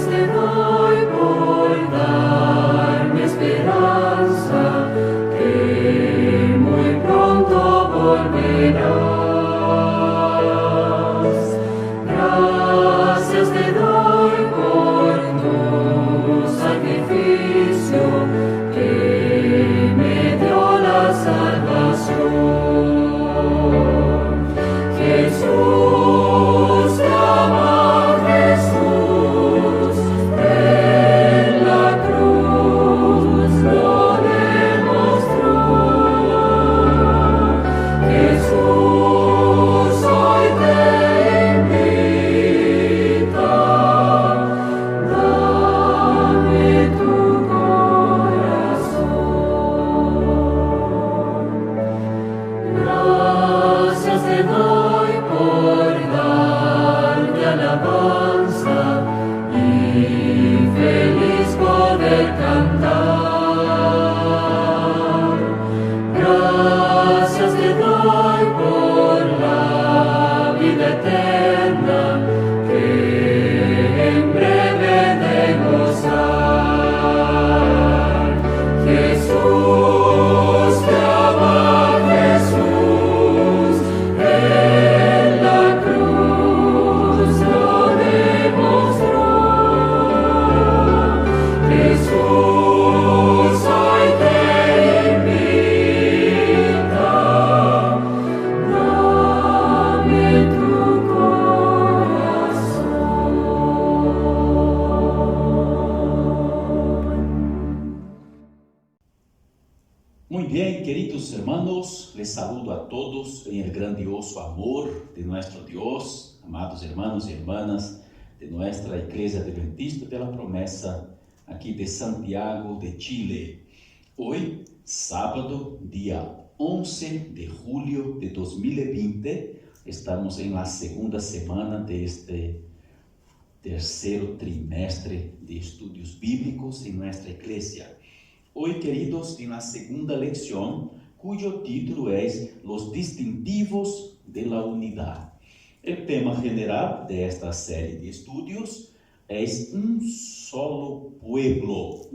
te doy por darme esperanza, que muy pronto volverás. Gracias te doy por tu sacrificio, que me dio la salvación. Jesús, te amo, Jesús, en la cruz lo demostró. Jesús hoy te invita, dame tu corazón. Gracias te doy por darte alabanza y feliz poder cantar. Gracias te doy por la vida eterna que en breve de gozar. Jesús, te ama, Jesús, en la cruz lo demostró. Jesús hoy te invita, dame tu corazón. Muy bien, queridos hermanos, les saludo a todos en el grandioso amor de nuestro Dios, amados hermanos y hermanas de nuestra Iglesia Adventista de la Promesa, aquí de Santiago de Chile. Hoy, sábado, día 11 de julio de 2020, estamos en la segunda semana de este tercer trimestre de estudios bíblicos en nuestra iglesia. Hoy, queridos, en la segunda lección, cuyo título es Los distintivos de la unidad. El tema general de esta serie de estudios es un solo pueblo,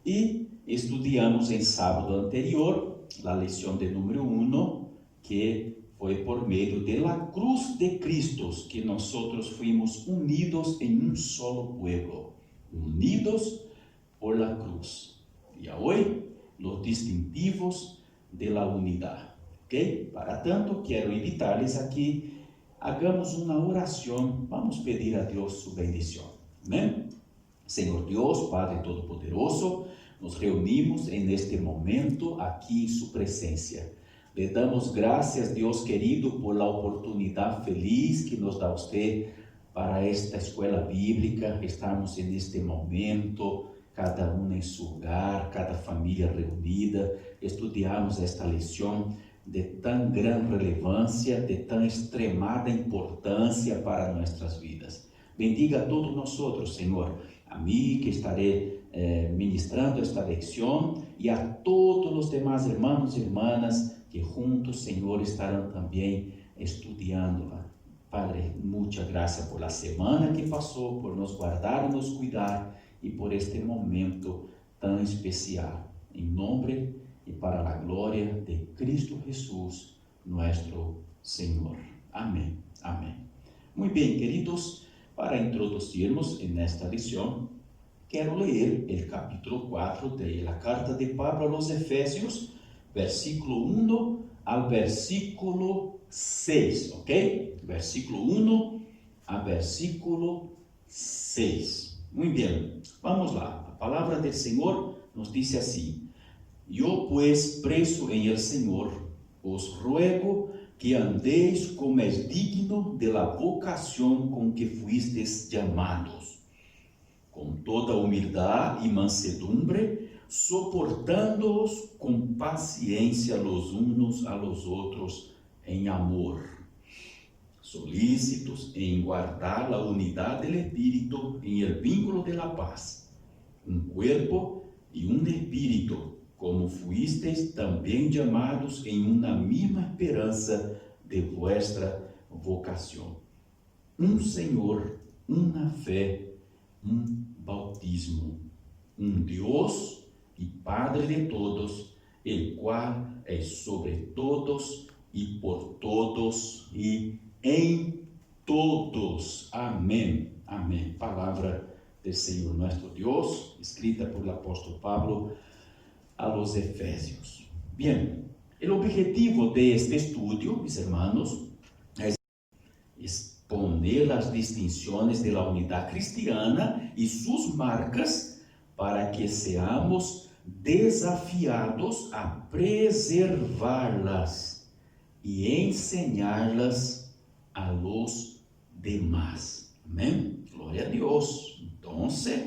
y estudiamos en sábado anterior la lección de número 1, que fue por medio de la cruz de Cristo que nosotros fuimos unidos en un solo pueblo, unidos por la cruz. Y hoy, los distintivos de la unidad. ¿Ok? Para tanto, quiero invitarles a que hagamos una oración. Vamos a pedir a Dios su bendición. Amén. Señor Dios, Padre Todopoderoso, nos reunimos en este momento aquí en su presencia. Le damos gracias, Dios querido, por la oportunidad feliz que nos da usted para esta escuela bíblica. Estamos en este momento, cada uno en su hogar, cada familia reunida. Estudiamos esta lección de tan gran relevancia, de tan extremada importância para nuestras vidas. Bendiga a todos nosotros, Señor, a mí que estaré ministrando esta lección y a todos los demás hermanos y hermanas que juntos, Señor, estarán también estudiándola. Padre, muchas gracias por la semana que pasó, por nos guardar, nos cuidar y por este momento tan especial. En nombre y para la gloria de Cristo Jesús, nuestro Señor. Amén. Amén. Muy bien, queridos, para introducirnos en esta lección, quiero leer el capítulo 4 de la carta de Pablo a los Efesios, versículo 1 al versículo 6, ¿ok? Versículo 1 a versículo 6. Muy bien, vamos lá. A palavra del Senhor nos dice así: Yo pues, preso en el Señor, os ruego que andéis como es digno de la vocación con que fuisteis llamados, con toda humildad y mansedumbre, soportándoos con paciencia los unos a los otros en amor, solícitos en guardar la unidad del Espíritu en el vínculo de la paz, un cuerpo y un espíritu, como fuisteis também llamados em uma mesma esperança de vuestra vocação. Um Senhor, una fe, un bautismo, un Dios y Padre de todos, el cual es sobre todos y por todos y en todos. Amén. Amén. Palabra del Señor nuestro Dios, escrita por el apóstol Pablo a los Efesios. Bien, el objetivo de este estudio, mis hermanos, es exponer las distinciones de la unidad cristiana y sus marcas para que seamos desafiados a preservarlas y enseñarlas a los demás. Amén. Gloria a Dios. Entonces,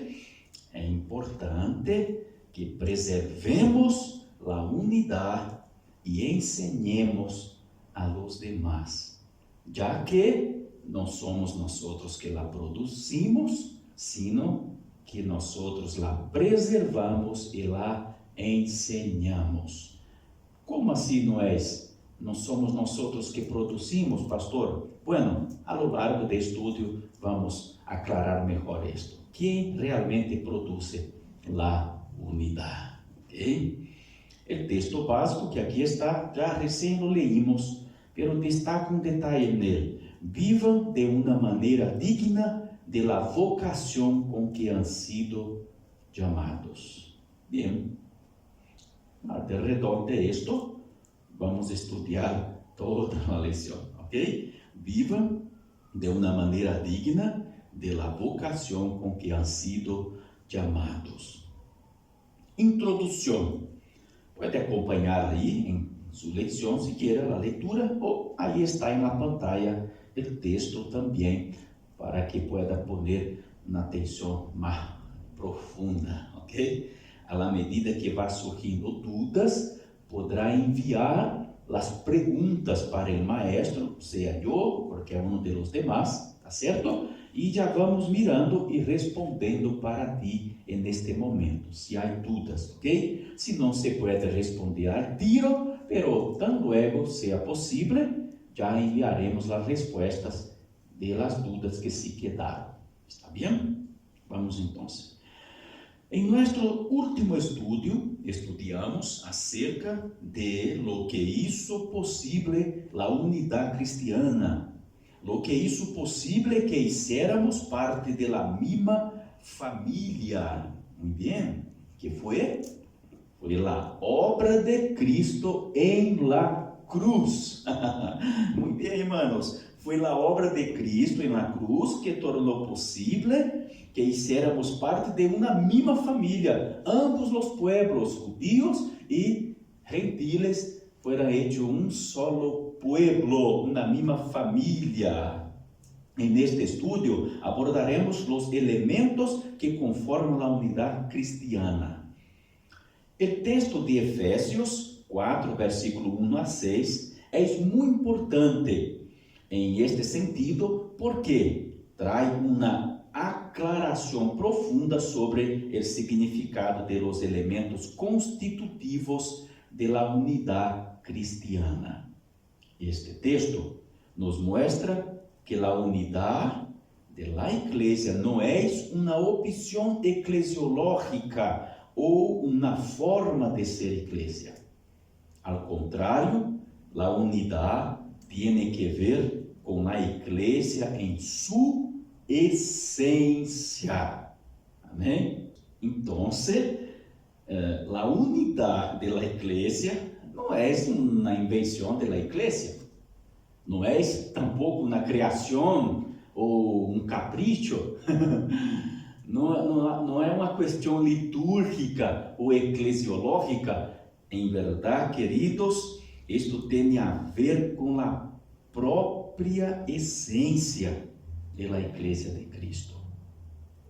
es importante que preservemos la unidad y enseñemos a los demás, ya que no somos nosotros que la producimos, sino que nosotros la preservamos y la enseñamos. ¿Cómo así no es? No somos nosotros que producimos, pastor. Bueno, a lo largo del estudio vamos a aclarar mejor esto. ¿Quién realmente produce la unidad? ¿Okay? El texto básico que aquí está, ya recién lo leímos, pero destaca un detalle en él. Vivan de una manera digna de la vocación con que han sido llamados. Bien, alrededor de esto vamos a estudiar toda la lección, ¿ok? Vivan de una manera digna de la vocación con que han sido llamados. Introducción. Puede acompañar ahí en su lección si quiere la lectura, o ahí está en la pantalla el texto también, para que pueda poner una atención más profunda, ¿ok? A la medida que va surgindo dudas, podrá enviar las preguntas para el maestro, sea yo, o cualquier uno de los demás, ¿está cierto? Y ya vamos mirando y respondendo para ti en este momento, si hay dudas, ¿ok? Si no se puede responder al tiro, pero tan luego sea posible, ya enviaremos las respuestas de las dudas que se quedaron. ¿Está bien? Vamos entonces. En nuestro último estudio, estudiamos acerca de lo que hizo posible la unidad cristiana, lo que hizo posible que hiciéramos parte de la misma familia. Muy bien, ¿qué fue? Fue la obra de Cristo en la cruz. Muy bien, hermanos. Foi a obra de Cristo na cruz que tornou possível que hiciéramos parte de uma mesma família. Ambos os pueblos, judíos e gentiles, fueron hechos um solo pueblo, uma mesma família. En este estudio abordaremos os elementos que conformam a unidade cristiana. O texto de Efésios 4, versículo 1 a 6, é muito importante em este sentido, porque traz uma aclaração profunda sobre o significado de los elementos constitutivos de la unidade cristiana. Este texto nos mostra que a unidade de la igreja não é uma opção eclesiológica ou uma forma de ser igreja. Ao contrário, a unidade tem que ver com a igreja em sua essência. Amém? Então, a unidade da igreja não é uma invenção da igreja. Não é tampouco uma criação ou um capricho. Não é uma questão litúrgica ou eclesiológica. Em verdade, queridos, isto tem a ver com a própria essência da Igreja de Cristo.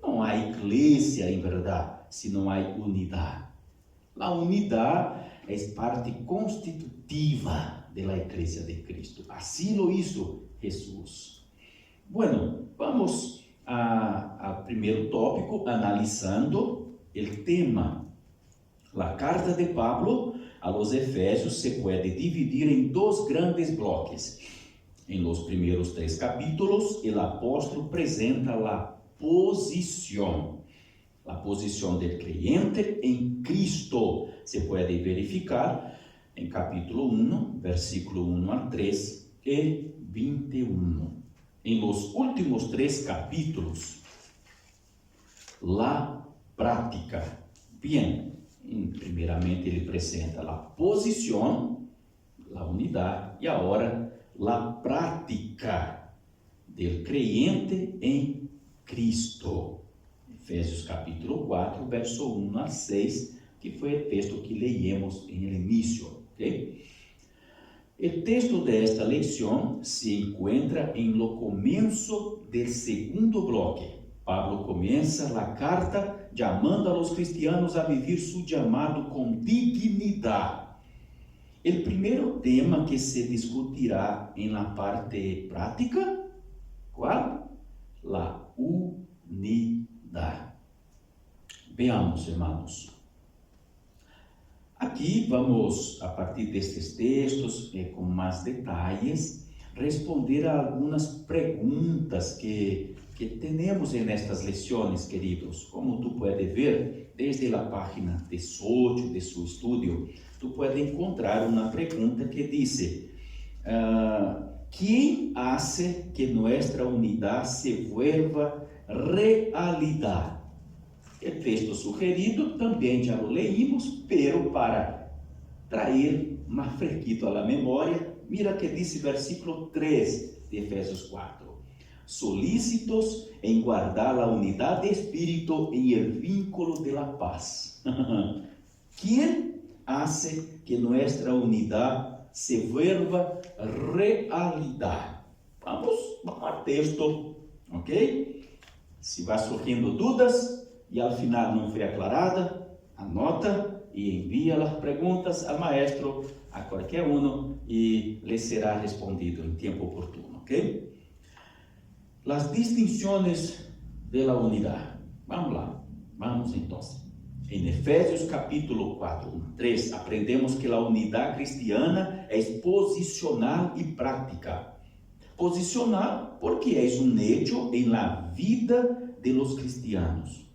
Não há igreja, em verdade, se não há unidade. A unidade é parte constitutiva da Igreja de Cristo. Assim lo hizo Jesus. Bueno, vamos ao primeiro tópico, analisando o tema. A carta de Pablo a los Efésios se pode dividir em dois grandes bloques. En los primeros 3 capítulos, el apóstol presenta la posición del creyente en Cristo. Se puede verificar en capítulo 1, versículo 1 al 3 y 21. En los últimos 3 capítulos, la práctica. Bien, primeramente ele presenta la posición, la unidad, y ahora la práctica del creyente en Cristo. Efésios capítulo 4, verso 1 a 6, que foi o texto que leímos em início. ¿Okay? O texto desta lição se encontra em lo começo do segundo bloque. Pablo começa a carta chamando a los cristianos a viver su chamado com dignidade. O primeiro tema que se discutirá em la parte prática, qual? La unidade. Veamos, irmãos. Aqui vamos, a partir destes textos, com mais detalhes, responder a algumas perguntas que temos nestas lições, queridos. Como tu puedes ver, desde a página 18 de seu estudo, tu puedes encontrar uma pergunta que diz: ¿quién hace que nuestra unidad se vuelva realidad? O texto sugerido também já lo leímos, pero para trazer mais fresquito a la memória, mira que diz versículo 3 de Efésios 4. Solícitos en guardar la unidad de espíritu en el vínculo de la paz. ¿Quién hace que nuestra unidad se vuelva realidad? Vamos al texto, ¿ok? Se va surgindo dudas e al final não foi aclarada, anota e envia as perguntas ao maestro, a qualquer um, e lhe será respondido em tempo oportuno, ¿ok? Las distinciones de la unidad. Vamos lá, vamos entonces. En Efésios capítulo 4, 3, aprendemos que la unidad cristiana es posicional y práctica. Posicional porque es un hecho en la vida de los cristianos.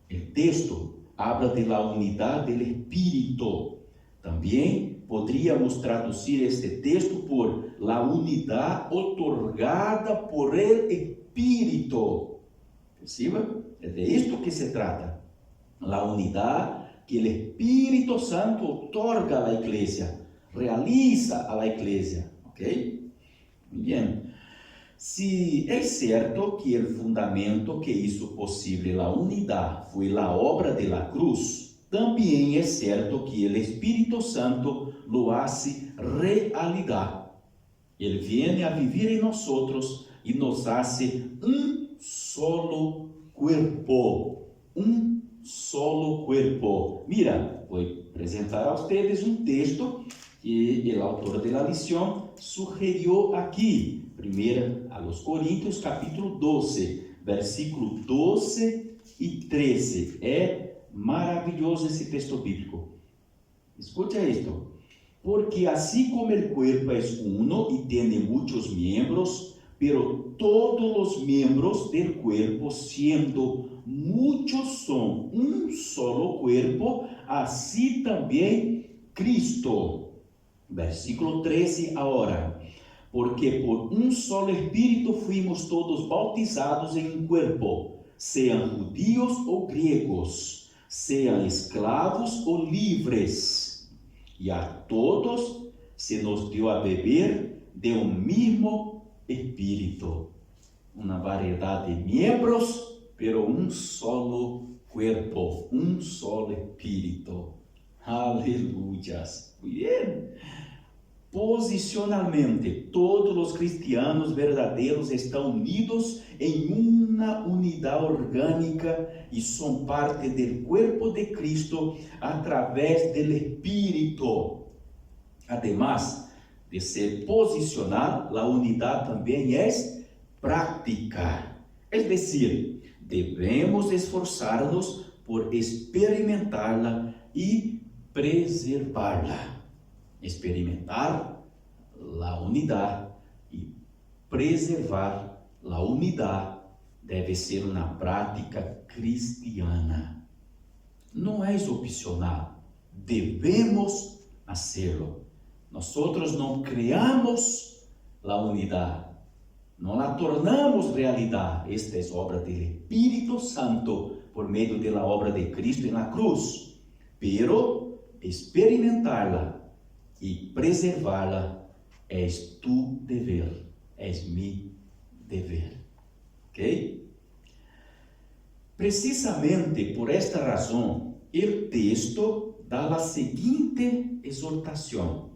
El texto habla de la unidad del Espíritu. También podríamos traducir este texto por la unidad otorgada por el Espíritu. ¿Perciba? Es de esto que se trata. La unidad que el Espíritu Santo otorga a la iglesia, realiza a la iglesia. ¿Ok? Muy bien. Si es cierto que el fundamento que hizo posible la unidad fue la obra de la cruz, también es cierto que el Espíritu Santo lo hace realidad. Él viene a vivir en nosotros y nos hace un solo cuerpo. Un solo cuerpo. Mira, voy a presentar a ustedes un texto que el autor de la lição sugerió aquí. Primeira a los Coríntios, capítulo 12, versículo 12 y 13. É maravilloso esse texto bíblico. Escucha esto. Porque así como el cuerpo es uno y tiene muchos miembros, pero todos los miembros del cuerpo, siendo muchos, son un solo cuerpo, así también Cristo. Versículo 13 ahora. Porque por un solo espíritu fuimos todos bautizados en un cuerpo, sean judíos o griegos, sean esclavos o libres, y a todos se nos dio a beber de un mismo espíritu. Una variedad de miembros, pero un solo cuerpo, un solo espíritu. Aleluyas. Muy bien. Posicionalmente, todos os cristianos verdadeiros estão unidos em uma unidade orgânica e são parte do corpo de Cristo através do Espírito. Además de ser posicional, a unidade também é prática. É decir, devemos esforçar-nos por experimentá-la e preservá-la. Experimentar la unidad preservar a unidade deve ser uma prática cristiana. Não é opcional, devemos hacerlo. Nós não criamos a unidade, não a tornamos realidade. Esta é obra do Espírito Santo por meio da obra de Cristo na cruz. Pero experimentá-la e preservá-la é tu dever, é mi dever. Ok? Precisamente por esta razão, o texto dá a seguinte exortação: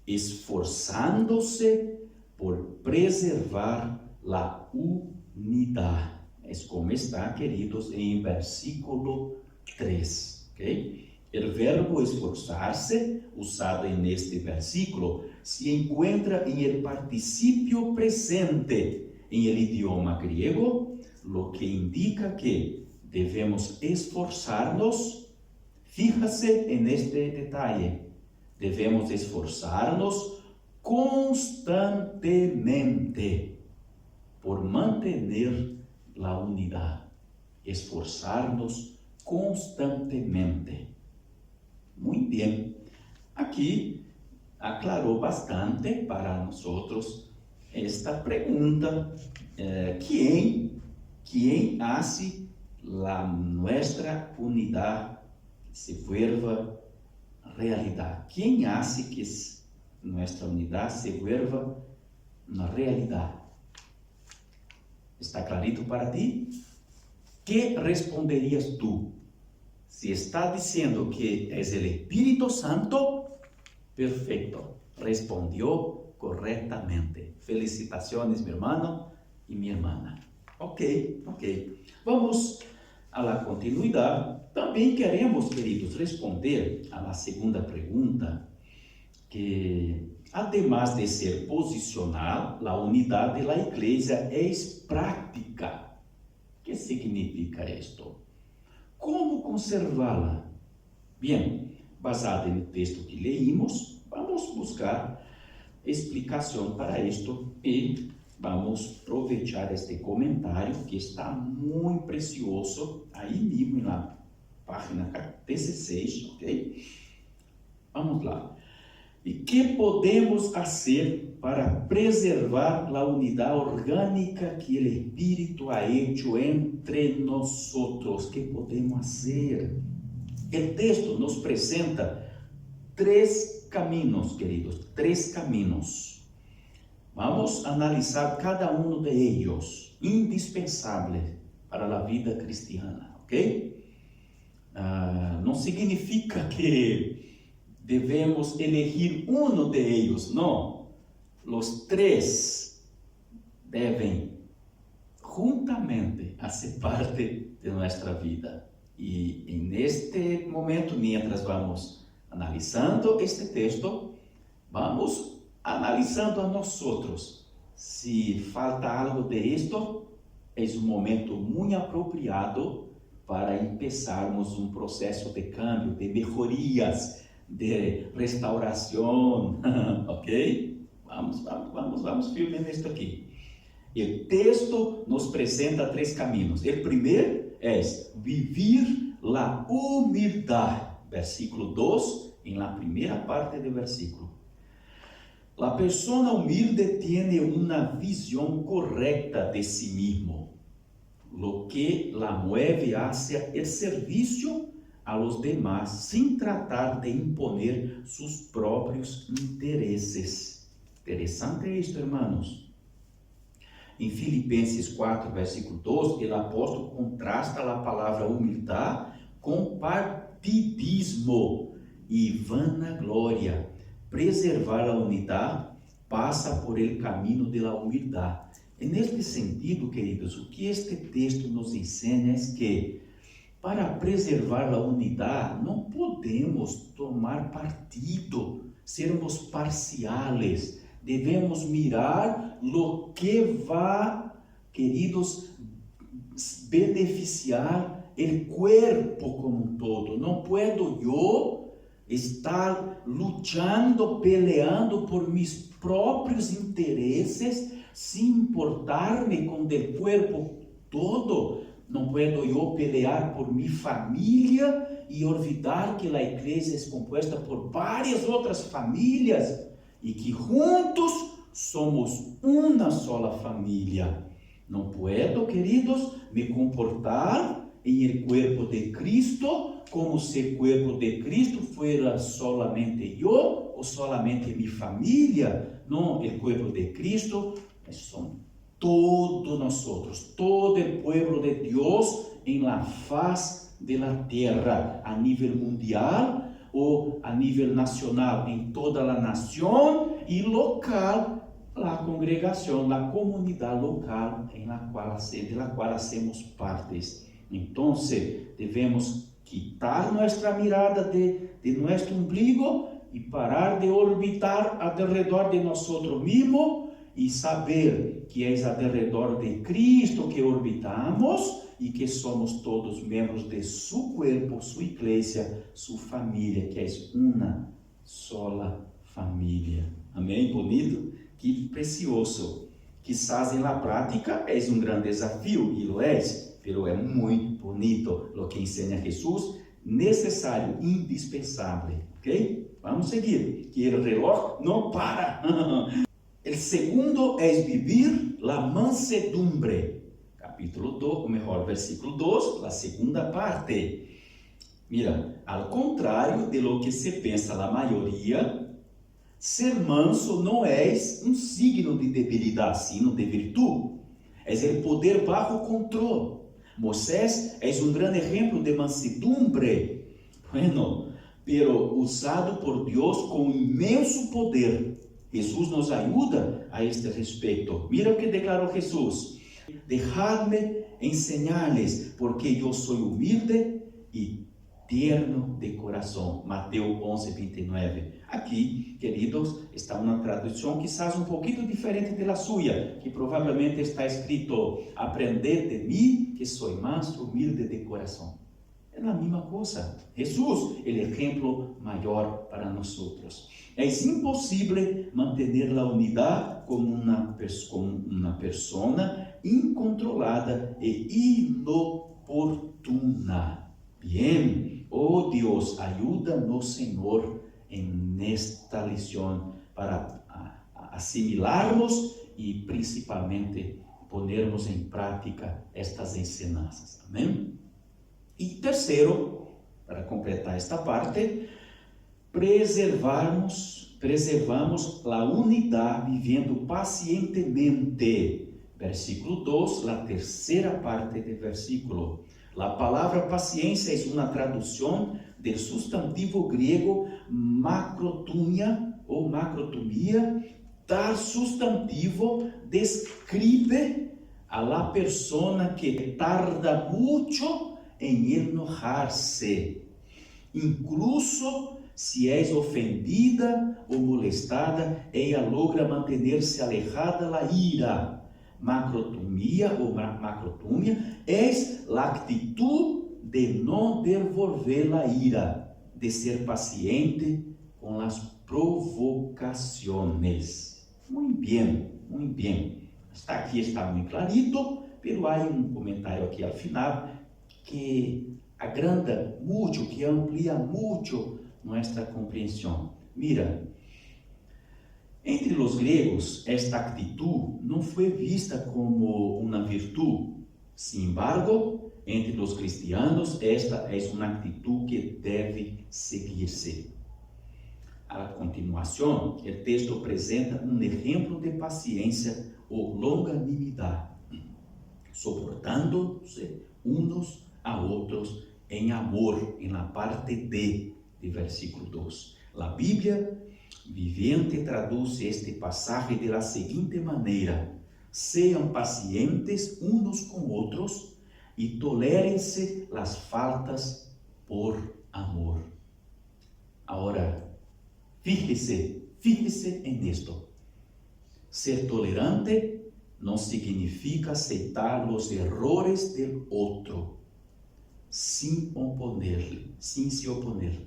esforçando-se por preservar a unidade. É como está, queridos, em versículo 3. Ok? O verbo esforçar-se, usado neste versículo, se encontra em el participio presente em el idioma griego, lo que indica que devemos esforçar-nos. Fíjase en este detalle. Devemos esforçar-nos constantemente por manter a unidade. Esforçar-nos constantemente. Muito bem. Aqui aclarou bastante para nós esta pergunta: ¿quién hace nuestra unidad se vuelva realidad? ¿Quién hace que nuestra unidad se vuelva una realidad? ¿Está clarito para ti? ¿Qué responderías tú? Si está diciendo que es el Espíritu Santo, perfecto, respondió correctamente. Felicitaciones, mi hermano y mi hermana. Ok. Vamos a la continuidad. También queremos, queridos, responder a la segunda pregunta, que además de ser posicional, la unidad de la iglesia es práctica. ¿Qué significa esto? ¿Cómo conservarla? Bien, basado en el texto que leímos, vamos buscar explicación para esto y vamos aprovechar este comentario que está muy precioso ahí mismo en la página 16, ¿ok? Vamos lá. ¿Y qué podemos hacer para preservar la unidad orgánica que el Espíritu ha hecho entre nosotros? ¿Qué podemos hacer? El texto nos presenta 3 caminos, queridos, 3 caminos. Vamos a analisar cada uno de ellos, indispensables para la vida cristiana, ¿ok? No significa que devemos elegir uno de ellos, no. Los 3 deben juntamente hacer parte de nuestra vida. Y en este momento, mientras vamos analizando este texto, vamos analisando a nosotros. Si falta algo de esto, es un momento muy apropiado para empezarmos un proceso de cambio, de mejorías, de restauração, ok? Vamos firme nisto aqui. O texto nos apresenta 3 caminhos. O primeiro é vivir a humildade. Versículo 2, em la primeira parte do versículo. A pessoa humilde tem uma visão correta de si mesmo, lo que la mueve hacia el servicio a los demás, sin tratar de imponer sus propios intereses. Interessante esto, hermanos. Em Filipenses 4, versículo 2, o apóstolo contrasta a palavra humildade com partidismo e vanagloria. Preservar a unidade passa por el caminho de la humildade. E neste sentido, queridos, o que este texto nos ensina é que para preservar a unidade não podemos tomar partido, sermos parciales. Devemos mirar lo que vai, queridos, beneficiar o corpo como todo. Não puedo eu estar lutando, peleando por mis próprios interesses, sin importarme con el cuerpo todo. No puedo yo pelear por mi familia y olvidar que la iglesia es compuesta por varias otras familias y que juntos somos una sola familia. No puedo, queridos, me comportar en el cuerpo de Cristo como si el cuerpo de Cristo fuera solamente yo o solamente mi familia. No, el cuerpo de Cristo son todos nosotros, todo el pueblo de Dios en la faz de la tierra, a nivel mundial o a nivel nacional, en toda la nación y local, la congregación, la comunidad local de la cual hacemos partes. Entonces, debemos quitar nuestra mirada de nuestro ombligo y parar de orbitar alrededor de nosotros mismos y saber que es alrededor de Cristo que orbitamos y que somos todos miembros de su cuerpo, su iglesia, su familia, que es una sola familia. Amém? Bonito? Que precioso. Quizás en la práctica es un gran desafío, y lo es, pero es muy bonito lo que enseña Jesús, necesario, indispensable. ¿Ok? Vamos a seguir, que el reloj no para. El segundo es vivir la mansedumbre. Capítulo 2, o mejor, versículo 2, la segunda parte. Mira, al contrario de lo que se pensa la mayoría, ser manso no es un signo de debilidad, sino de virtud. Es el poder bajo control. Moisés es un gran ejemplo de mansedumbre. Bueno, pero usado por Dios con inmenso poder. Jesús nos ayuda a este respecto. Mira o que declarou Jesús: dejadme enseñarles, porque yo soy humilde y tierno de corazón. Mateo 11:29. Aquí, queridos, está una traducción quizás un poquito diferente de la suya, que probablemente está escrito: aprended de mí, que soy manso, humilde de corazón. Es la misma cosa. Jesús, el ejemplo mayor para nosotros. Es imposible mantener la unidad con una persona incontrolada e inoportuna. Bien, oh Dios, ayúdanos, Señor, en esta lección para asimilarnos y principalmente ponermos en práctica estas enseñanzas. Amén. Y tercero, para completar esta parte, preservamos la unidad viviendo pacientemente. Versículo 2, la tercera parte del versículo. La palabra paciencia es una traducción del sustantivo griego macrotumia o macrotumia. Tal sustantivo describe a la persona que tarda mucho en enojarse, incluso si es ofendida o molestada, ella logra mantenerse alejada la ira. Macrotumia o macrotumia es la actitud de no devolver la ira, de ser paciente con las provocaciones. Muy bien, muy bien. Hasta aquí está muy clarito, pero hay un comentario aquí al final que agranda mucho, que amplía mucho nuestra comprensión. Mira, entre los griegos esta actitud no fue vista como una virtud. Sin embargo, entre los cristianos esta es una actitud que debe seguirse. A continuación, el texto presenta un ejemplo de paciencia o longanimidad, soportándose unos a otros en amor, en la parte D del versículo 2. La Biblia viviente traduce este pasaje de la siguiente manera: sean pacientes unos con otros y tolérense las faltas por amor. Ahora, fíjese en esto. Ser tolerante no significa aceptar los errores del otro sin se oponer,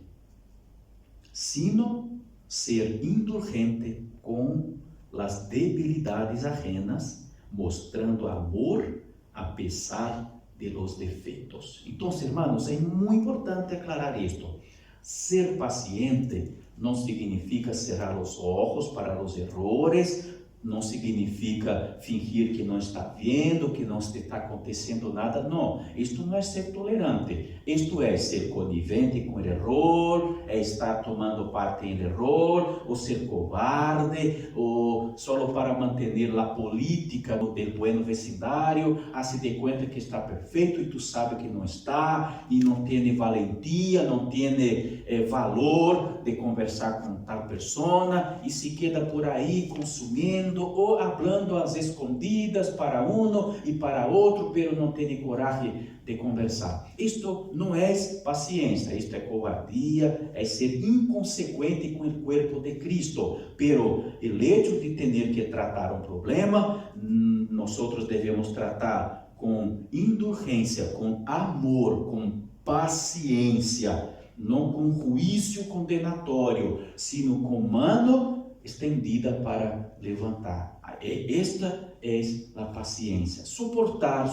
sino ser indulgente con las debilidades ajenas, mostrando amor a pesar de los defeitos. Então, hermanos, é muito importante aclarar isto. Ser paciente não significa cerrar os olhos para os errores, não significa fingir que não está vendo, que não está acontecendo nada. Não, isto não é ser tolerante. Isto é ser conivente com o erro, é estar tomando parte em erro, ou ser covarde, ou só para manter a política do buen vecindário, se de conta que está perfeito e tu sabe que não está, e não tem valentia, não tem valor de conversar com tal pessoa, e se queda por aí consumindo, ou hablando às escondidas para um e para outro, pero não tem coragem de conversar. Isto não é paciência, isto é covardia, é ser inconsequente com o corpo de Cristo. Pero o hecho de ter que tratar um problema, nós devemos tratar com indulgência, com amor, com paciência, não com juízo condenatório, sino com mano estendida para levantar. Esta é a paciência. Suportar,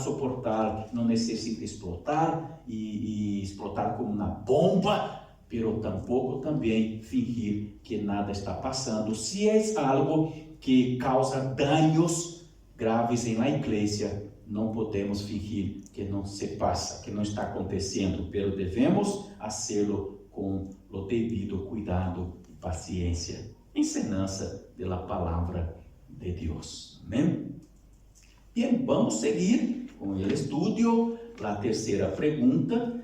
não necessita explotar e explotar como uma bomba, pero tampouco também fingir que nada está passando. Se é algo que causa danos graves em la igreja, não podemos fingir que não se passa, que não está acontecendo, pero devemos fazê-lo com o devido cuidado e paciência. Ensinança da palavra de Deus. Amém? Bem, vamos seguir com o estudo. A terceira pergunta: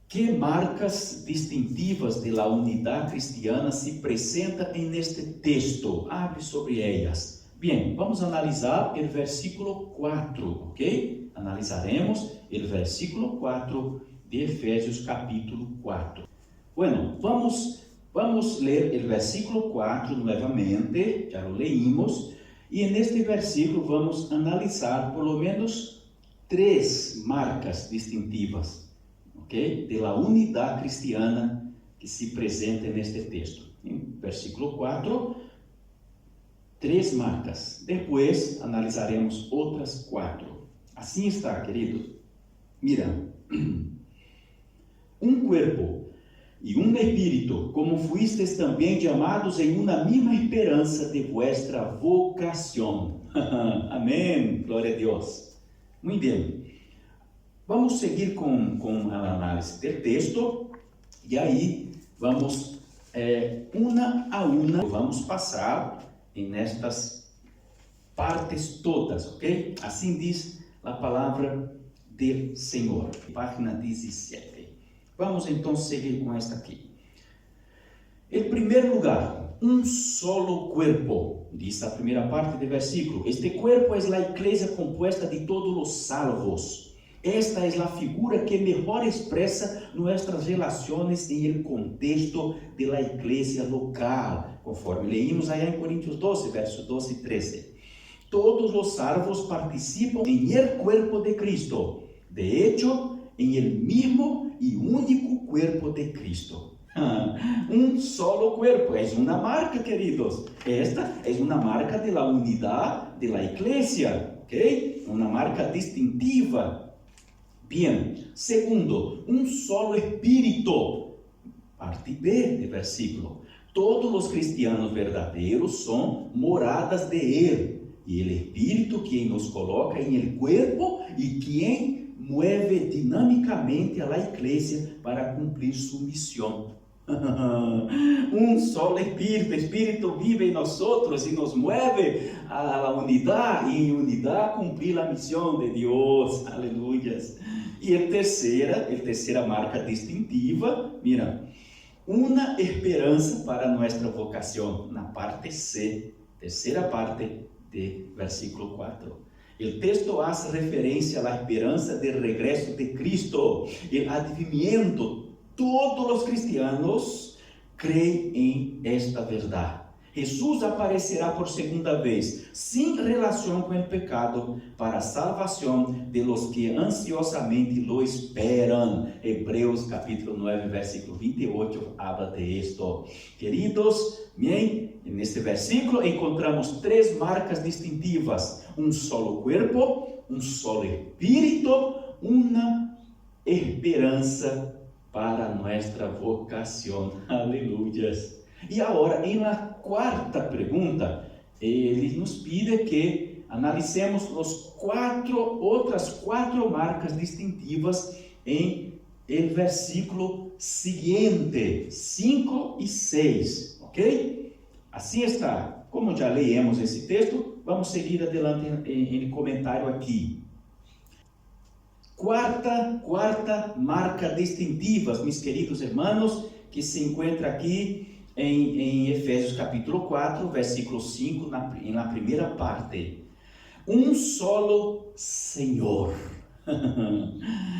que marcas distintivas da unidade cristiana se apresentam neste texto? Hable sobre elas. Bem, vamos analisar o versículo 4, ok? Analisaremos o versículo 4 de Efésios capítulo 4. Bueno, vamos ler o versículo 4 novamente, já lo leímos, e neste versículo vamos analisar por lo menos 3 marcas distintivas, ok? De la unidade cristiana que se apresenta neste texto. Em versículo 4, 3 marcas. Depois analisaremos outras 4. Assim está, querido. Mira, um corpo e um espírito, como fuistes também chamados em uma mesma esperança de vuestra vocação. Amém. Glória a Deus. Muito bem. Vamos seguir com a análise do texto. E aí, vamos uma a uma, vamos passar nestas partes todas, ok? Assim diz a palavra do Senhor. Página 17. Vamos então seguir com esta aqui. Em primeiro lugar, um solo cuerpo, diz a primeira parte do versículo. Este cuerpo é a igreja composta de todos os salvos. Esta é a figura que melhor expressa nossas relações em el contexto de la igreja local, conforme leímos aí em Coríntios 12, versos 12 e 13. Todos os salvos participam em el cuerpo de Cristo. De hecho, em el mismo e único cuerpo de Cristo. Um solo cuerpo, é uma marca, queridos. Esta é uma marca de la unidade de la igreja, ok? Uma marca distintiva. Bien, segundo, um solo espírito. Parte B do versículo. Todos os cristianos verdadeiros são moradas de Ele. E o Espírito quem nos coloca em el cuerpo e quem mueve dinamicamente a la igreja para cumprir sua missão. Um solo Espírito vive em nós e nos mueve a la unidade, e em unidade cumprir a missão de Deus. Aleluias. E a terceira marca distintiva, mira, uma esperança para nossa vocação, na parte C, terceira parte de versículo 4. O texto faz referência à esperança de regresso de Cristo, o advento. Todos os cristianos creem em esta verdade. Jesus aparecerá por segunda vez, sem relação com o pecado, para a salvação de los que ansiosamente lo esperam. Hebreus capítulo 9, versículo 28, habla de esto. Queridos, bem, neste versículo encontramos três marcas distintivas: um solo cuerpo, um solo espírito, uma esperança para nossa vocação. Aleluia. E agora, em la quarta pergunta, ele nos pide que analicemos outras quatro marcas distintivas em el versículo seguinte, 5 e 6, ok? Assim está. Como já leemos esse texto, vamos seguir adelante em comentário aqui. Quarta marca distintiva, meus queridos irmãos, que se encontra aqui em Efésios capítulo 4, versículo 5, na primeira parte. Um solo Senhor.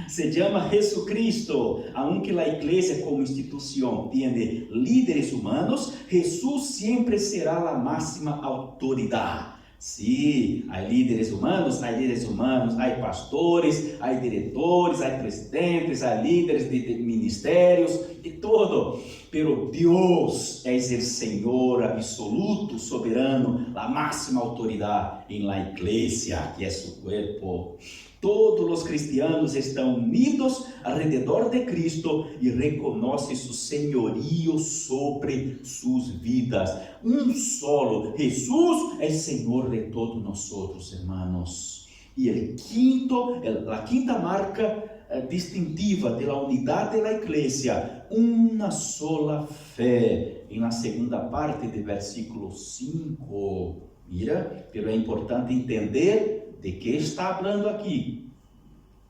Se chama Jesucristo. Aunque a igreja como instituição tiene líderes humanos, Jesús siempre será a máxima autoridade. Sí, há líderes humanos, há pastores, há diretores, há presidentes, há líderes de ministérios, de todo. Pero Deus é o Senhor absoluto, soberano, a máxima autoridade em la igreja, que é seu corpo. Todos os cristianos estão unidos alrededor de Cristo e reconhecem seu senhorio sobre suas vidas. Um solo, Jesus é Senhor de todos nós, irmãos. E a quinta marca distintiva da unidade da igreja, uma sola fé. Na segunda parte do versículo 5. Mira, pero é importante entender de que está falando aqui.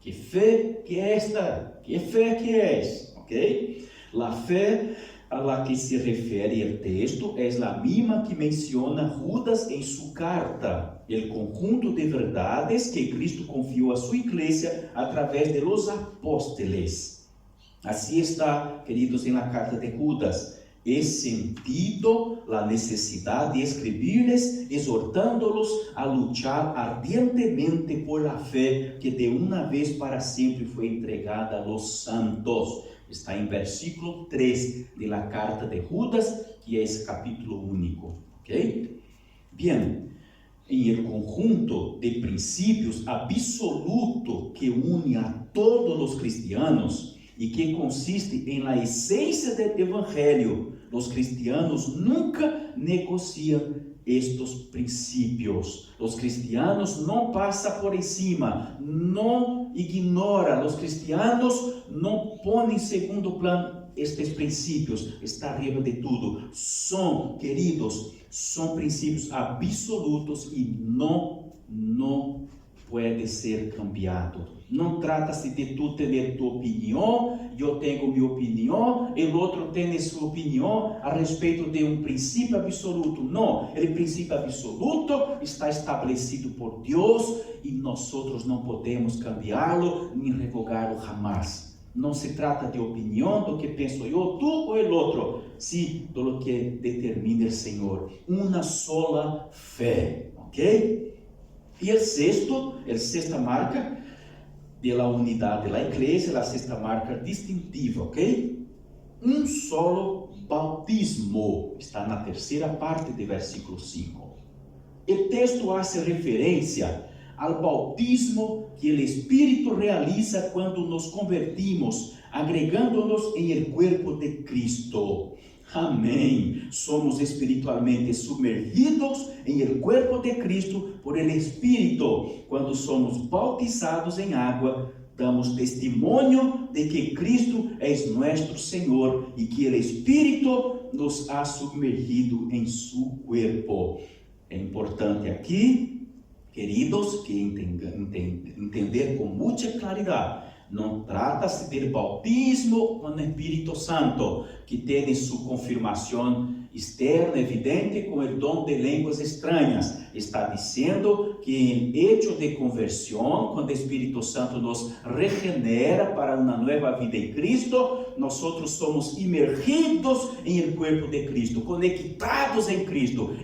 Que fé que é esta? Que fé que é? Ok? A fé a la que se refere o texto é a mesma que menciona Judas em sua carta, o conjunto de verdades que Cristo confiou a sua igreja através de los apóstoles. Assim está, queridos, na carta de Judas. He sentido a necessidade de escrever-lhes, exortando-los a lutar ardientemente por la fé que de uma vez para sempre foi entregada a los santos. Está em versículo 3 de la carta de Judas, que é esse capítulo único. Ok? Bien, em el conjunto de princípios absoluto que une a todos os cristianos, e que consiste em la essência do Evangelho, os cristianos nunca negociam estes princípios. Os cristianos não passam por cima, não ignoram. Os cristianos não põem em segundo plano estes princípios. Está arriba de tudo. São, queridos, são princípios absolutos e não pode ser cambiado. Não trata-se de tu ter tua opinião, eu tenho minha opinião, o outro tem sua opinião a respeito de um princípio absoluto. Não, o princípio absoluto está estabelecido por Deus e nós não podemos cambiá-lo nem revogá-lo jamais. Não se trata de opinião, do que penso eu, tu ou o outro, sim, do que determina o Senhor. Uma sola fé, ok? E a sexta marca de la unidade da igreja, a sexta marca distintiva, ok? Um solo bautismo, está na terceira parte do versículo 5. O texto faz referência ao bautismo que o Espírito realiza quando nos convertimos, agregando-nos em el cuerpo de Cristo. Amém. Somos espiritualmente submergidos em el cuerpo de Cristo por el Espírito. Quando somos bautizados em água, damos testemunho de que Cristo é nosso Senhor e que o Espírito nos ha submergido em seu cuerpo. É importante aqui, queridos, que entender com muita claridade. Não trata-se do bautismo com o Espírito Santo, que tem sua confirmação externa, evidente, com o dom de línguas estranhas. Está dizendo que em hecho de conversão, quando o Espírito Santo nos regenera para uma nova vida em Cristo, nós somos imergidos em el cuerpo de Cristo, conectados em Cristo.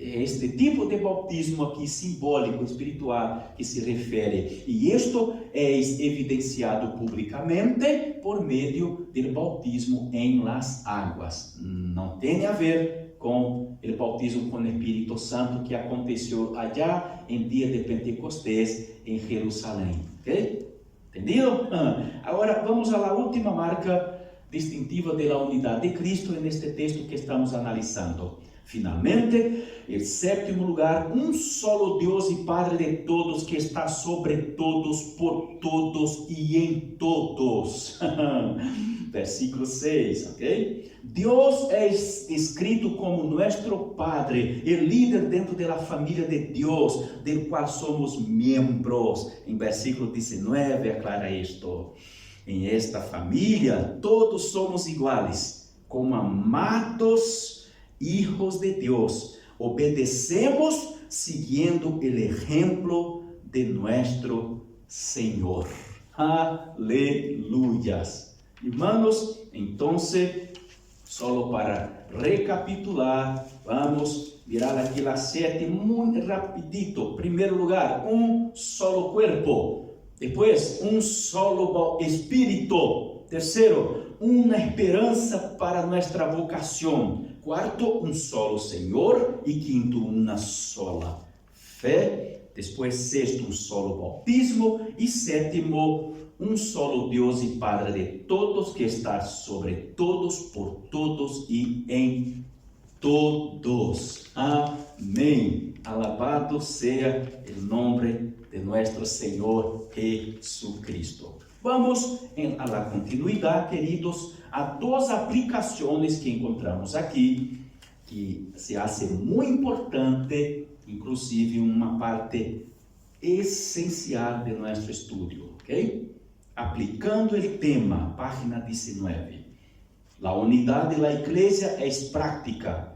Este tipo de bautismo aqui simbólico, espiritual, que se refere. E isto é evidenciado publicamente por meio do bautismo em las águas. Não tem a ver com o bautismo com o Espírito Santo que aconteceu allá em dia de Pentecostés em Jerusalém. Ok? Entendido? Agora vamos à última marca distintiva da unidade de Cristo neste texto que estamos analisando. Finalmente, em sétimo lugar, um solo Deus e Padre de todos, que está sobre todos, por todos e em todos. Versículo 6, ok? Deus é descrito como nosso Padre, o líder dentro da família de Deus, do qual somos membros. Em versículo 19, aclara isto. Em esta família, todos somos iguais, como amados hijos de Deus. Obedecemos seguindo o exemplo de nosso Senhor. Aleluias. Irmãos, então, solo para recapitular, vamos mirar aqui as 7 muito rapidito. Primeiro lugar, um solo cuerpo. Depois, um solo espírito. Terceiro, uma esperança para nossa vocação. Quarto, um solo Senhor. E quinto, uma sola fé. Depois, sexto, um solo bautismo. E sétimo, um solo Deus e Padre de todos, que está sobre todos, por todos e em todos. Amém. Alabado seja o nome de nosso Senhor Jesucristo. Vamos a la continuidade, queridos, a 2 aplicações que encontramos aqui, que se hace muito importante, inclusive uma parte essencial de nosso estudo, ok? Aplicando o tema, página 19. A unidade da igreja é prática,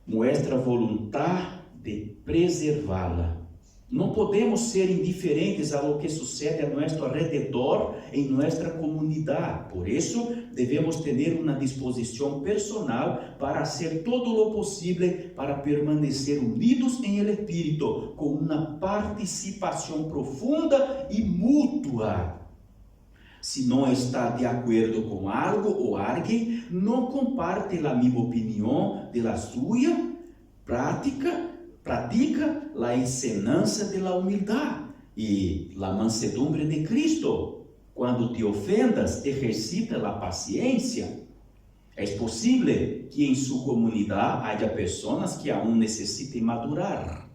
nuestra voluntad de preservá-la. Não podemos ser indiferentes a lo que sucede a nosso alrededor em nossa comunidade. Por isso, devemos ter uma disposição personal para fazer todo o possível para permanecer unidos em el Espírito, com uma participação profunda e mútua. Se não está de acordo com algo ou alguém, não comparte a minha opinião de la suya, pratica a ensinança de la humildade e la mansedumbre de Cristo. Quando te ofendas, exercita a paciência. É possível que em sua comunidade haja pessoas que aún necessitem madurar.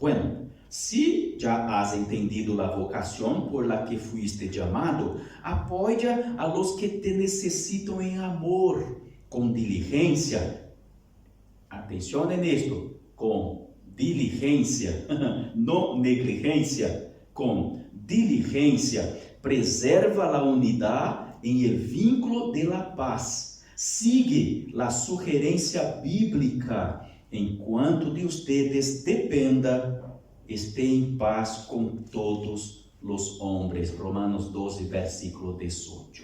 Bueno, se já has entendido a vocação por la que fuiste chamado, apoia a los que te necessitam em amor, com diligência. Atenção nisto, com diligência, não negligência, com diligência, preserva a unidade em el vínculo de la paz. Sigue a sugerência bíblica, enquanto de ustedes dependa, esté em paz com todos os homens. Romanos 12, versículo 18.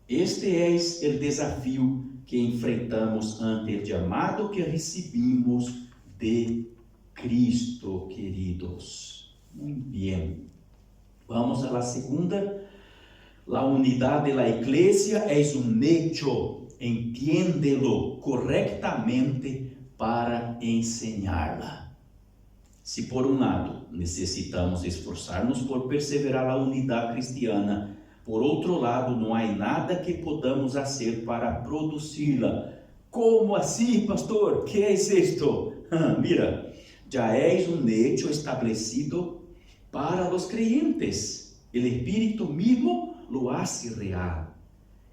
Este é o desafio que enfrentamos ante o chamado que recebimos de Cristo, queridos. Muito bem. Vamos à segunda. A unidade da igreja é um hecho. Entiéndelo corretamente para ensiná-la. Se por um lado necessitamos esforçar-nos por perseverar a unidade cristiana, por outro lado, não há nada que podamos fazer para produzi-la. Como assim, pastor? Que é isto? Mira, já é um hecho estabelecido para os creyentes. O Espírito mesmo lo hace real.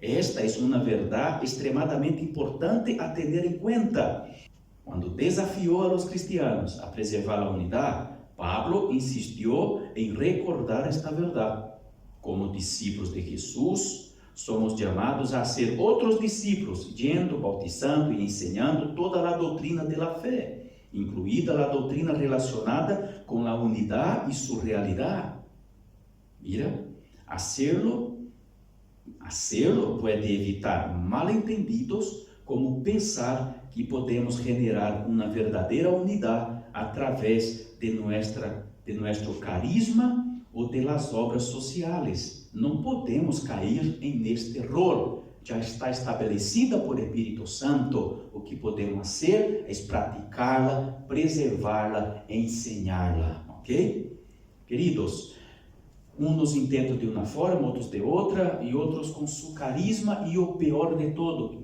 Esta é uma verdade extremadamente importante a ter em conta. Quando desafiou a los cristianos a preservar a unidade, Pablo insistiu em recordar esta verdade. Como discípulos de Jesus, somos chamados a ser outros discípulos, yendo, bautizando e ensinando toda a doutrina da fé, incluída a doutrina relacionada com a unidade e sua realidade. Mira, hacerlo pode evitar mal-entendidos, como pensar que podemos generar uma verdadeira unidade através de nosso carisma ou de las obras sociais. Não podemos cair neste erro. já está estabelecida por Espírito Santo. O que podemos fazer é praticá-la, preservá-la e ensiná-la, ok? Queridos, uns entendem de uma forma, outros de outra, e outros com seu carisma, e o pior de todo,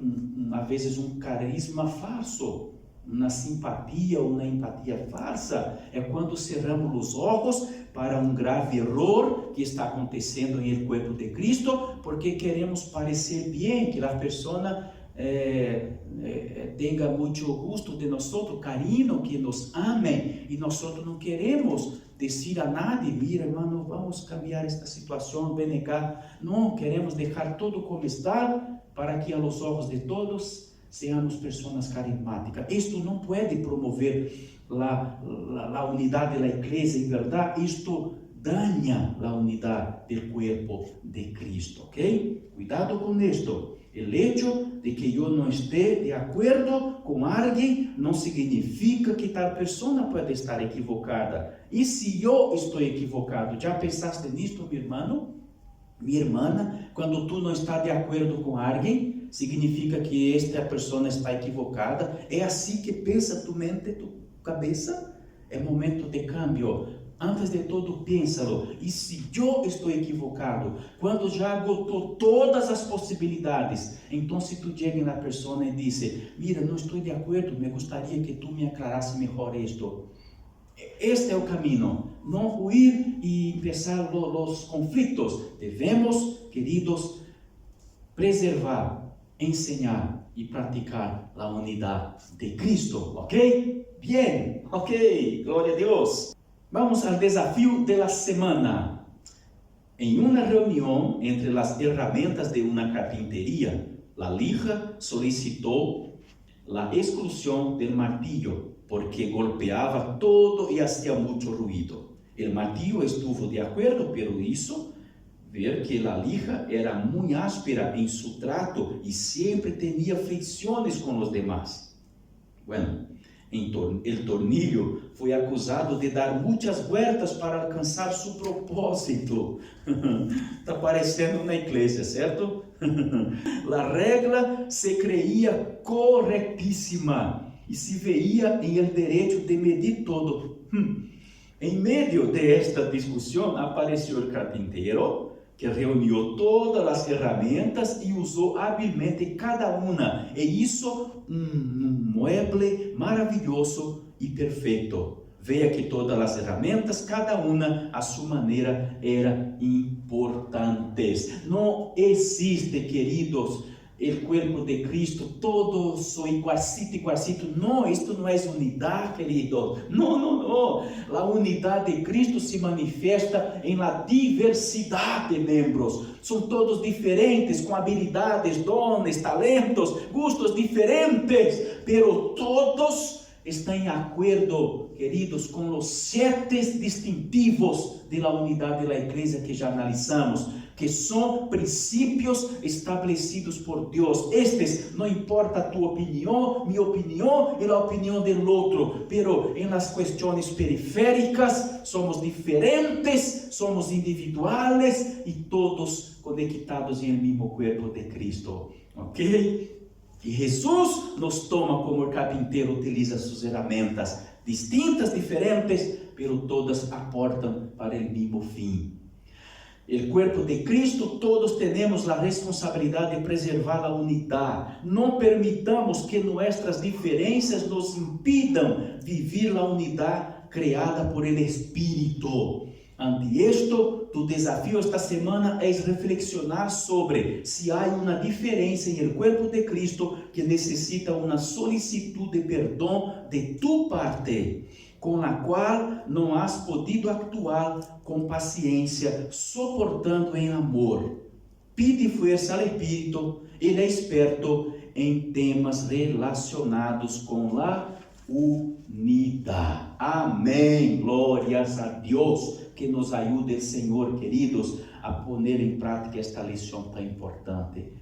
às vezes um carisma falso, uma simpatia ou uma empatia falsa, é quando cerramos os olhos para um grave erro que está acontecendo no corpo de Cristo, porque queremos parecer bem, que a pessoa tenha muito gosto de nós, carinho, que nos amem, e nós não queremos dizer a nadie: mira, hermano, vamos cambiar esta situação, ven cá. Não, queremos deixar tudo como está, para que a los ojos de todos seamos pessoas carismáticas. Isto não pode promover a unidade da igreja, em verdade, isto daña a unidade do corpo de Cristo, ok? Cuidado com isto. O hecho de que eu não esteja de acordo com alguém não significa que tal pessoa pode estar equivocada. E se eu estou equivocado, já pensaste nisto, meu irmão? Minha irmã, quando tu não está de acordo com alguém, significa que esta pessoa está equivocada. É assim que pensa tu mente, tu cabeça? É momento de cambio. Antes de tudo, pensa-lo. E se eu estou equivocado? Quando já agotou todas as possibilidades, então se tu chega na pessoa e diz: mira, não estou de acordo, me gostaria que tu me aclarasse melhor isto. Este é o caminho. Não huir e empezar os conflitos. Devemos, queridos, preservar, ensinar e praticar a unidade de Cristo. Ok? Bien. Ok. Glória a Deus. Vamos ao desafio da semana. Em uma reunião entre as ferramentas de uma carpinteria, a lija solicitou a exclusão do martillo, porque golpeava todo e hacía muito ruído. O martillo estuvo de acordo, pero isso ver que a lija era muito áspera em seu trato e sempre tinha fricções com os demás. Bueno, el tornillo foi acusado de dar muitas vueltas para alcançar seu propósito. Está parecendo na igreja, certo? A regra se creía corretíssima e se veía em el direito de medir todo. Em meio de esta discussão apareceu o carpinteiro, que reuniu todas as ferramentas e usou habilmente cada uma, e hizo um mueble maravilhoso e perfeito. Veja que todas as ferramentas, cada uma a sua maneira, eram importantes. Não existe, queridos, o corpo de Cristo, todos são igualcito. Não, isto não é unidade, querido. Não. A unidade de Cristo se manifesta em la diversidade de membros. São todos diferentes, com habilidades, dones, talentos, gustos diferentes, pero todos estão em acordo, queridos, com os 7 distintivos da unidade da igreja que já analisamos, que são princípios estabelecidos por Deus. Estes, não importa a tua opinião, minha opinião e a opinião do outro, pero em las questões periféricas somos diferentes, somos individuais e todos conectados em el mesmo corpo de Cristo, ok? E Jesus nos toma como o carpinteiro utiliza suas ferramentas distintas, diferentes, pero todas aportam para o mesmo fim. O corpo de Cristo, todos temos a responsabilidade de preservar a unidade. Não permitamos que nossas diferenças nos impidam viver a unidade criada por el Espírito. Ante isto, tu desafio esta semana é reflexionar sobre se há uma diferença em el corpo de Cristo que necessita uma solicitud de perdão de tu parte, com a qual não has podido actuar com paciência, soportando em amor. Pide força ao Espírito, ele é esperto em temas relacionados com a unidade. Amém. Glórias a Deus. Que nos ajude, Senhor, queridos, a poner em prática esta lição tão importante.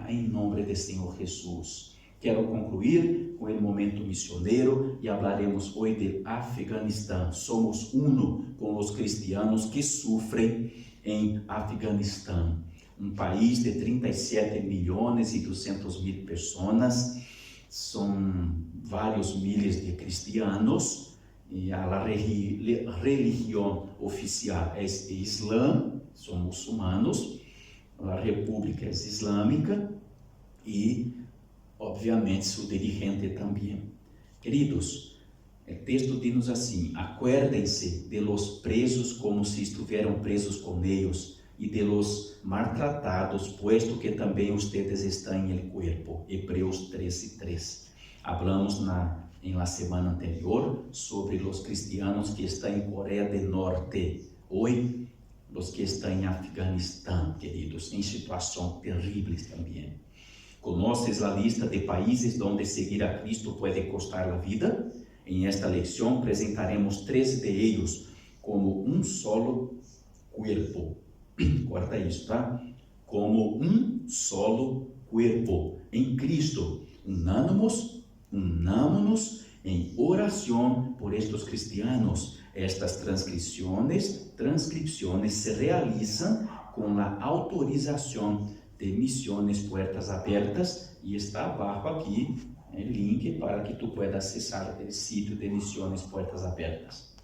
Em nome do Senhor Jesus. Quero concluir com o momento missioneiro e falaremos hoje de Afeganistão. Somos uno com os cristianos que sofrem em Afeganistão. um país de 37.200.000 pessoas, são vários milhares de cristianos, e a religião oficial é Islã, são muçulmanos, a república é islâmica e, obviamente, seu dirigente também. Queridos, o texto diz assim: acuérdense de los presos como se estuvieran presos com eles, e de los maltratados, puesto que também ustedes estão em el cuerpo. Hebreus 13:3. Hablamos em la semana anterior sobre os cristianos que estão em Coreia do Norte. Hoje, os que estão em Afeganistão, queridos, em situações terríveis também. Conoces a lista de países onde seguir a Cristo pode custar a vida? Em esta lección apresentaremos 3 de ellos como um solo cuerpo. Corta isso, tá? Como um solo cuerpo em Cristo. Unámonos em oração por estes cristianos. Estas transcripciones se realizam com a autorização de Missões Puertas Abertas, e está abaixo aqui o link para que tu puedas acessar o sítio de Missões Puertas Abertas.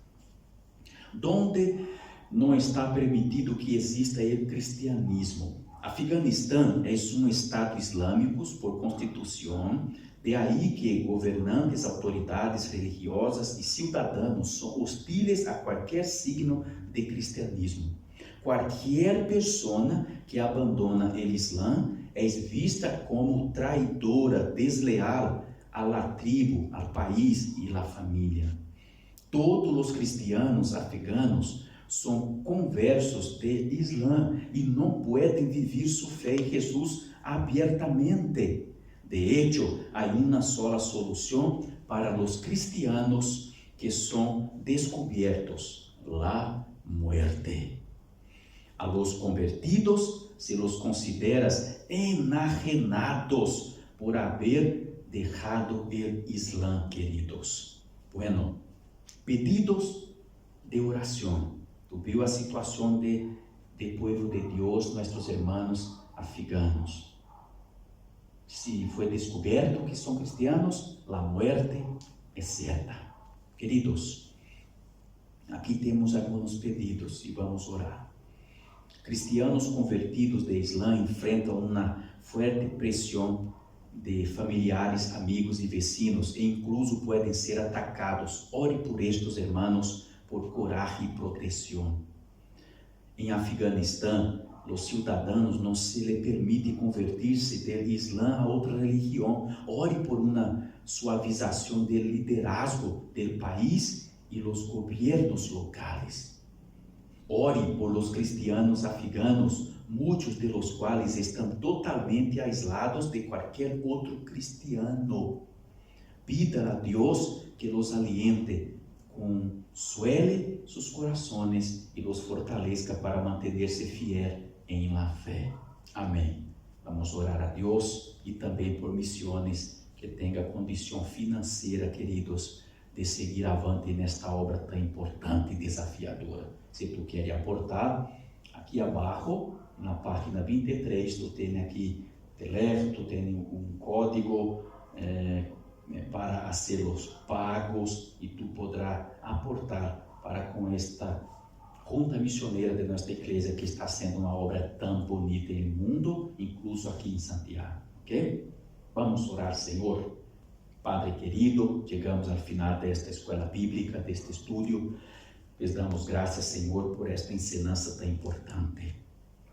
Donde não está permitido que exista o cristianismo. Afeganistão é um estado islâmico por constituição, de aí que governantes, autoridades religiosas e cidadãos são hostis a qualquer signo de cristianismo. Qualquer pessoa que abandona o Islã é vista como traidora, desleal à tribo, ao país e à família. Todos os cristianos afeganos são conversos de Islã e não podem viver sua fé em Jesus abertamente. De hecho, há uma sola solução para os cristianos que são descobertos: a muerte. A los convertidos se los consideras enajenados por haber dejado el Islã, queridos. Bueno, pedidos de oração. Tu viu a situação de povo de Deus, nossos irmãos afeganos. Se foi descoberto que são cristianos, a muerte é certa. Queridos, aqui temos alguns pedidos e vamos orar. Cristianos convertidos de Islã enfrentam uma forte pressão de familiares, amigos e vecinos, e incluso podem ser atacados. Ore por estes irmãos por coragem e proteção. Em Afeganistão, os cidadãos não se lhe permite convertir-se do Islã a outra religião. Ore por uma suavização do liderazgo do país e dos governos locais. Ore por los cristianos afeganos, muitos de los quais estão totalmente aislados de qualquer outro cristiano. Pida a Deus que los aliente, consuele sus corazones e los fortalezca para manter-se fiel em la fé. Amém. Vamos orar a Deus e também por missões que tenha condição financeira, queridos, de seguir avante nesta obra tão importante e desafiadora. Se tu queres aportar, aqui abaixo, na página 23, tu tem aqui teléfono, tu tem um código para fazer os pagos e tu poderás aportar para com esta junta missioneira de nossa igreja, que está sendo uma obra tão bonita no mundo, incluso aqui em Santiago, ok? Vamos orar, Senhor. Padre querido, chegamos ao final desta escola bíblica, deste estudo. Les damos graças, Senhor, por esta ensinança tão importante.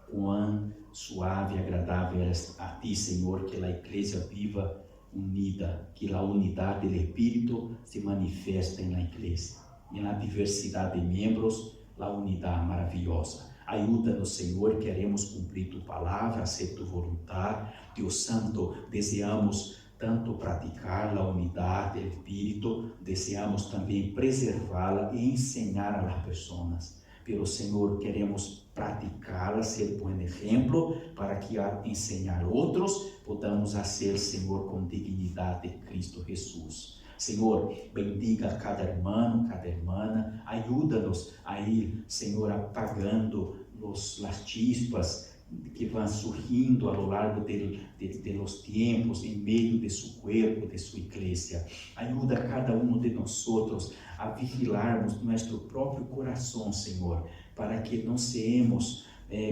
Quão suave e agradável é a Ti, Senhor, que a igreja viva unida, que a unidade do Espírito se manifesta na igreja. E na diversidade de membros, a unidade maravilhosa. Ajuda-nos, Senhor, queremos cumprir Tu palavra, ser Tu vontade. Deus Santo, desejamos tanto praticar a unidade do Espírito, desejamos também preservá-la e ensinar às pessoas. Pero, Senhor, queremos praticá-la, ser bom exemplo, para que ao ensinar outros, podamos ser, Senhor, com dignidade de Cristo Jesus. Senhor, bendiga cada irmão, cada irmã, ajuda-nos a ir, Senhor, apagando as chispas que van surgindo a lo largo de los tiempos, en medio de su cuerpo, de su iglesia. Ayuda a cada uno de nosotros a vigilarmos nuestro propio corazón, Señor, para que no seamos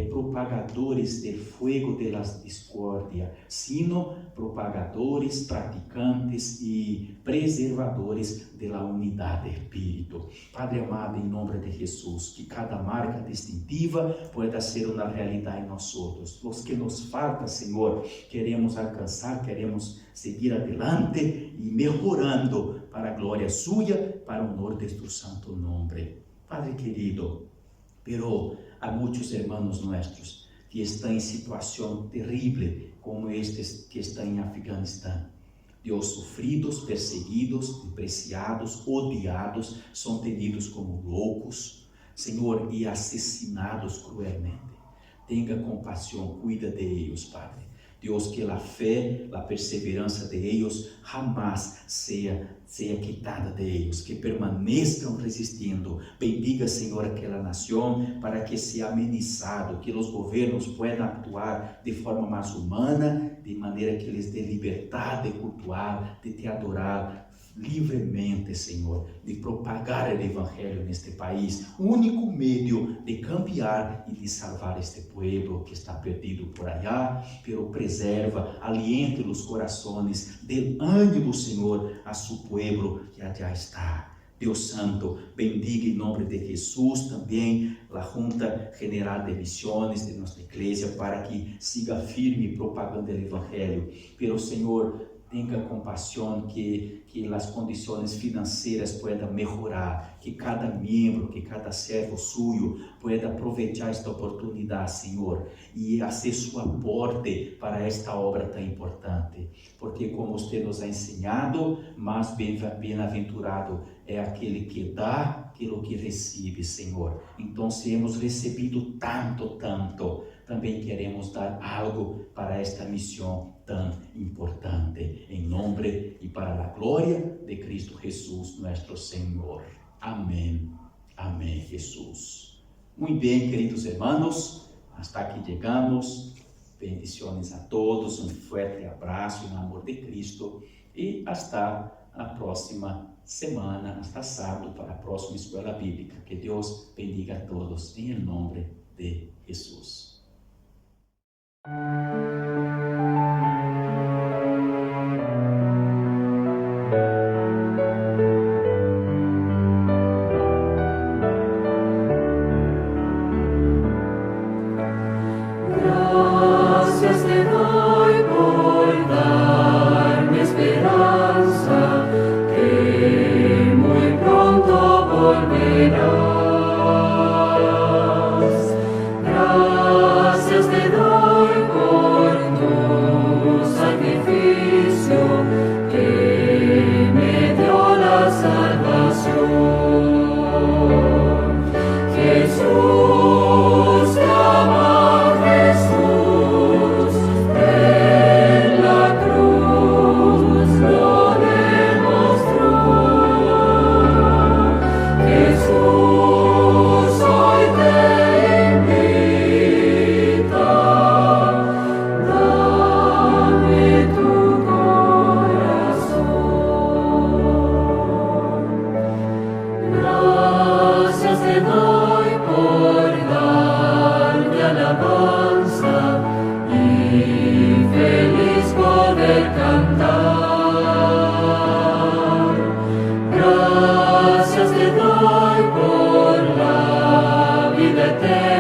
propagadores del fuego de la discordia, sino propagadores, praticantes y preservadores de la unidad de espíritu. Padre amado, en nombre de Jesús, que cada marca distintiva pueda ser una realidad en nosotros. Los que nos falta, Señor, queremos alcanzar, queremos seguir adelante y mejorando para gloria suya, para honor de tu santo nombre. Padre querido, pero há muitos hermanos nuestros que estão em situação terrível, como estes que estão em Afeganistão. Deus, sofridos, perseguidos, despreciados, odiados, são tenidos como loucos, Senhor, e assassinados cruelmente. Tenha compaixão, cuida de eles, Padre. Deus, que a fé, a perseverança de eles jamais seja quitada de eles, que permaneçam resistindo. Bendiga, Senhor, aquela nação para que seja amenizado, que os governos possam atuar de forma mais humana, de maneira que lhes dê liberdade de cultuar, de te adorar livremente, Senhor, de propagar o Evangelho neste país, único meio de cambiar e de salvar este povo que está perdido por allá, pero preserva, aliente os corações, dê ânimo, Senhor, a su pueblo que allá está. Deus Santo, bendiga em nome de Jesus também a Junta General de Missões de nossa igreja para que siga firme propagando o Evangelho. Pero, Senhor, tenha compaixão que as condições financeiras puedan melhorar, que cada membro, que cada servo suyo pueda aproveitar esta oportunidade, Senhor, e fazer seu aporte para esta obra tão importante, porque como você nos ha ensinado, mais bem-aventurado é aquele que dá que o que recebe, Senhor. Então, se hemos recebido tanto, também queremos dar algo para esta missão tão importante, em nome e para a glória de Cristo Jesus, nosso Senhor. Amém. Amém, Jesus. Muito bem, queridos hermanos, hasta aqui chegamos. Bendiciones a todos, um forte abraço em amor de Cristo e hasta a próxima semana, hasta sábado, para a próxima escola bíblica. Que Deus bendiga a todos, em nome de Jesus. Gracias te doy por darme esperanza, que muy pronto volverás. Gracias te doy por tu sacrificio, que me dio la salvación. Jesús, te ama Jesús, en la cruz lo demostró. Jesús hoy te invita, dame tu corazón. Gracias te doy por darte alabanza y feliz poder cantar. Gracias te doy por la vida eterna.